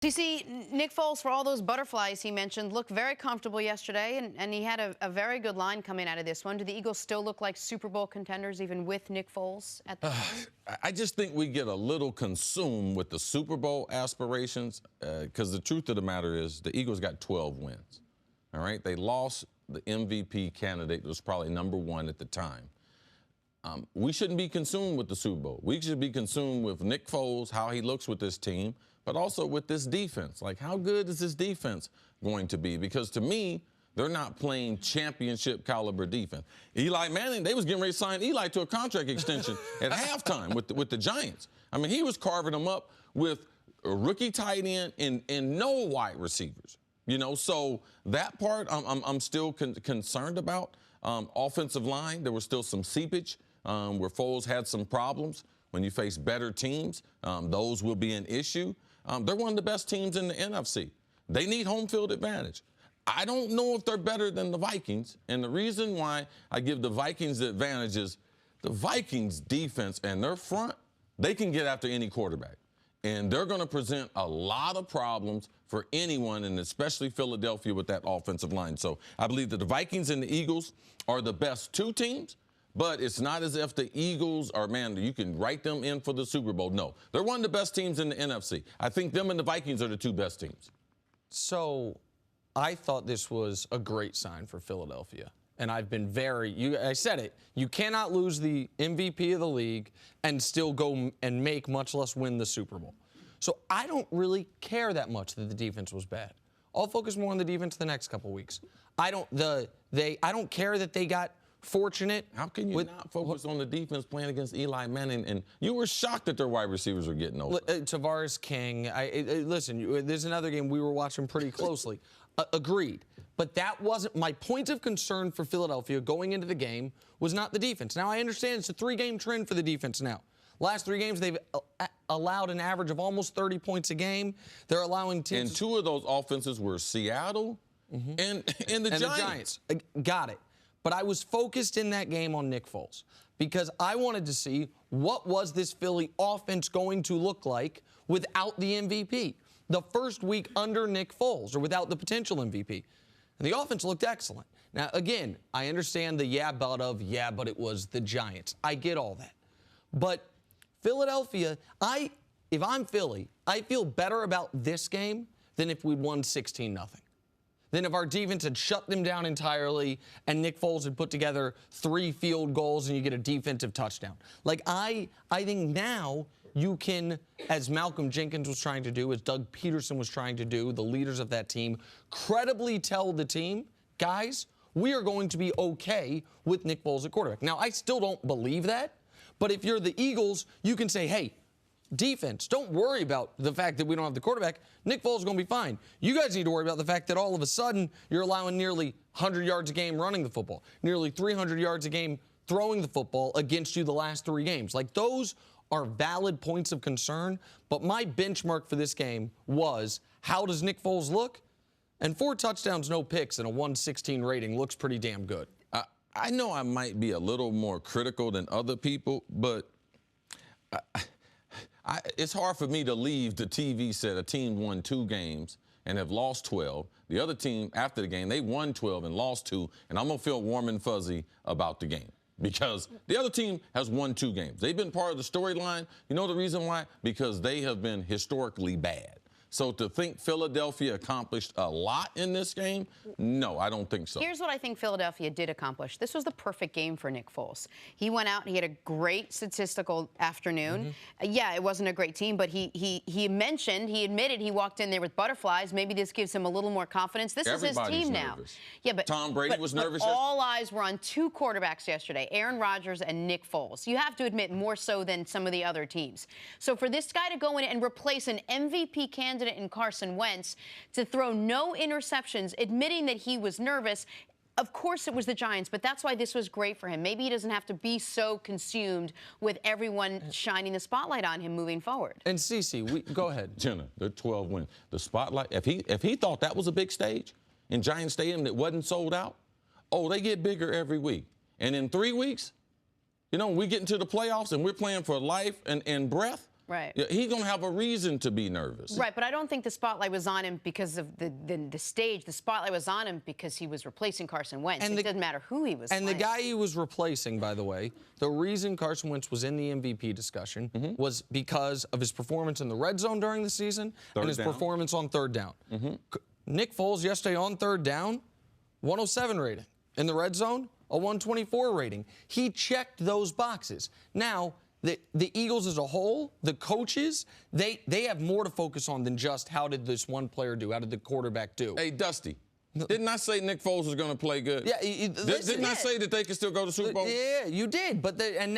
You see, Nick Foles, for all those butterflies he mentioned, looked very comfortable yesterday, and he had a very good line coming out of this one. Do the Eagles still look like Super Bowl contenders, even with Nick Foles at the time? I just think we get a little consumed with the Super Bowl aspirations, because the truth of the matter is the Eagles got 12 wins. All right? They lost the MVP candidate that was probably #1 at the time. We shouldn't be consumed with the Super Bowl. We should be consumed with Nick Foles, how he looks with this team, but also with this defense. Like, how good is this defense going to be? Because to me, they're not playing championship caliber defense. Eli Manning, they was getting ready to sign Eli to a contract extension at halftime with the Giants. I mean, he was carving them up with a rookie tight end and no wide receivers. You know, so that part I'm still concerned about. Offensive line, there was still some seepage where Foles had some problems. When you face better teams, those will be an issue. They're one of the best teams in the NFC. They need home field advantage. I don't know if they're better than the Vikings, and the reason why I give the Vikings the advantage is the Vikings defense and their front, they can get after any quarterback. And they're going to present a lot of problems for anyone, and especially Philadelphia with that offensive line. So I believe that the Vikings and the Eagles are the best two teams, but it's not as if the Eagles are, man, you can write them in for the Super Bowl. No, they're one of the best teams in the NFC. I think them and the Vikings are the two best teams. So I thought this was a great sign for Philadelphia. And I've been I said it, you cannot lose the MVP of the league and still go and make, much less win the Super Bowl. So I don't really care that much that the defense was bad. I'll focus more on the defense the next couple weeks. I don't care that they got fortunate. How can you not focus on the defense playing against Eli Manning? And you were shocked that their wide receivers were getting over. Tavares King. Listen, there's another game we were watching pretty closely. Agreed. But that wasn't my point of concern for Philadelphia going into the game was not the defense. Now, I understand it's a 3-game trend for the defense now. Last 3 games, they've allowed an average of almost 30 points a game. They're allowing teams. And 2 of those offenses were Seattle and the Giants. Got it. But I was focused in that game on Nick Foles because I wanted to see what was this Philly offense going to look like without the MVP. The first week under Nick Foles, or without the potential MVP. And the offense looked excellent. Now, again, I understand the but it was the Giants. I get all that. But Philadelphia, if I'm Philly, I feel better about this game than if we'd won 16-0. Than if our defense had shut them down entirely and Nick Foles had put together 3 field goals and you get a defensive touchdown. Like, I think now you can, as Malcolm Jenkins was trying to do, as Doug Peterson was trying to do, the leaders of that team, credibly tell the team, guys, we are going to be okay with Nick Foles at quarterback. Now, I still don't believe that, but if you're the Eagles, you can say, hey, defense, don't worry about the fact that we don't have the quarterback. Nick Foles is going to be fine. You guys need to worry about the fact that all of a sudden you're allowing nearly 100 yards a game running the football, nearly 300 yards a game throwing the football against you the last 3 games. Like, those are valid points of concern, but my benchmark for this game was, how does Nick Foles look? And 4 touchdowns, no picks, and a 116 rating looks pretty damn good. I know I might be a little more critical than other people, but it's hard for me to leave the TV set. A team won 2 games and have lost 12. The other team, after the game, they won 12 and lost 2, and I'm going to feel warm and fuzzy about the game. Because the other team has won 2 games. They've been part of the storyline. You know the reason why? Because they have been historically bad. So to think Philadelphia accomplished a lot in this game, no, I don't think so. Here's what I think Philadelphia did accomplish. This was the perfect game for Nick Foles. He went out and he had a great statistical afternoon. Yeah, it wasn't a great team, but he admitted he walked in there with butterflies. Maybe this gives him a little more confidence. This is his team now. Yeah, but Tom Brady was nervous. All eyes were on 2 quarterbacks yesterday, Aaron Rodgers and Nick Foles. You have to admit, more so than some of the other teams. So for this guy to go in and replace an MVP candidate in Carson Wentz, to throw no interceptions, admitting that he was nervous. Of course it was the Giants, but that's why this was great for him. Maybe he doesn't have to be so consumed with everyone shining the spotlight on him moving forward. And Cece, go ahead. Jenna, they're 12 wins. The spotlight, if he thought that was a big stage in Giant Stadium that wasn't sold out, oh, they get bigger every week. And in 3 weeks, you know, we get into the playoffs and we're playing for life and breath. Right. Yeah, he's going to have a reason to be nervous. Right, but I don't think the spotlight was on him because of the stage. The spotlight was on him because he was replacing Carson Wentz. It doesn't matter who he was And playing. the guy he was replacing, by the way, the reason Carson Wentz was in the MVP discussion was because of his performance in the red zone during the season and his performance on third down. Nick Foles yesterday on third down, 107 rating. In the red zone, a 124 rating. He checked those boxes. Now, the Eagles as a whole, the coaches, they have more to focus on than just how did this one player do, how did the quarterback do. Hey, Dusty, didn't I say Nick Foles was going to play good? Yeah, didn't I say that they could still go to the Super Bowl? Yeah, you did. But I'm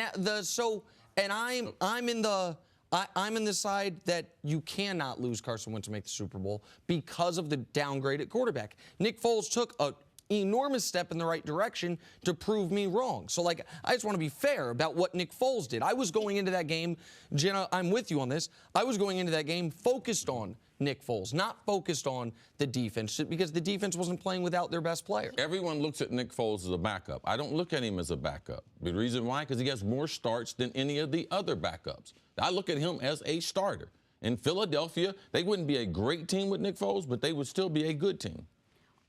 in the side that you cannot lose Carson Wentz to make the Super Bowl because of the downgrade at quarterback. Nick Foles took a enormous step in the right direction to prove me wrong. So, I just want to be fair about what Nick Foles did. I was going into that game, Jenna, I'm with you on this. I was going into that game focused on Nick Foles, not focused on the defense, because the defense wasn't playing without their best player. Everyone looks at Nick Foles as a backup. I don't look at him as a backup. The reason why? Because he has more starts than any of the other backups. I look at him as a starter. In Philadelphia, they wouldn't be a great team with Nick Foles, but they would still be a good team.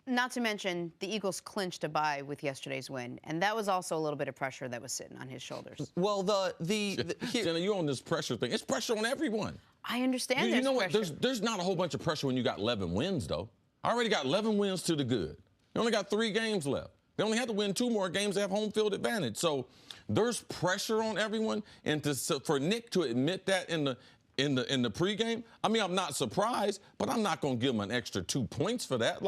Not to mention, the Eagles clinched a bye with yesterday's win, and that was also a little bit of pressure that was sitting on his shoulders. Well, Jenna, you're on this pressure thing. It's pressure on everyone. I understand You know pressure. what? There's not a whole bunch of pressure when you got 11 wins, though. I already got 11 wins to the good. They only got 3 games left. They only had to win 2 more games to have home field advantage. So there's pressure on everyone, and for Nick to admit that in the pregame, I mean, I'm not surprised, but I'm not going to give him an extra 2 points for that.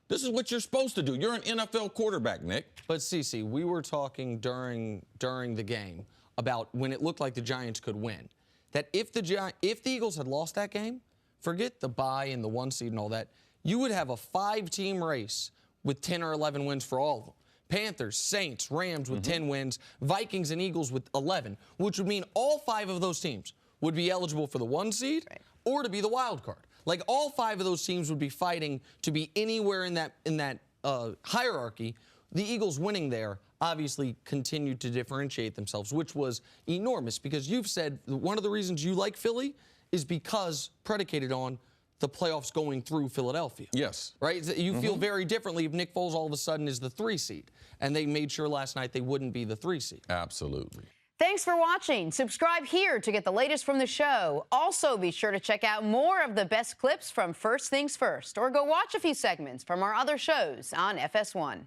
This is what you're supposed to do. You're an NFL quarterback, Nick. But, Cece, we were talking during the game about when it looked like the Giants could win, that if the Eagles had lost that game, forget the bye and the 1 seed and all that, you would have a 5-team race with 10 or 11 wins for all of them. Panthers, Saints, Rams with 10 wins, Vikings and Eagles with 11, which would mean all 5 of those teams would be eligible for the 1 seed or to be the wild card. All 5 of those teams would be fighting to be anywhere in that hierarchy. The Eagles winning there obviously continued to differentiate themselves, which was enormous because you've said one of the reasons you like Philly is because predicated on the playoffs going through Philadelphia. Yes. Right? You feel very differently if Nick Foles all of a sudden is the 3 seed, and they made sure last night they wouldn't be the 3 seed. Absolutely. Thanks for watching. Subscribe here to get the latest from the show. Also, be sure to check out more of the best clips from First Things First, or go watch a few segments from our other shows on FS1.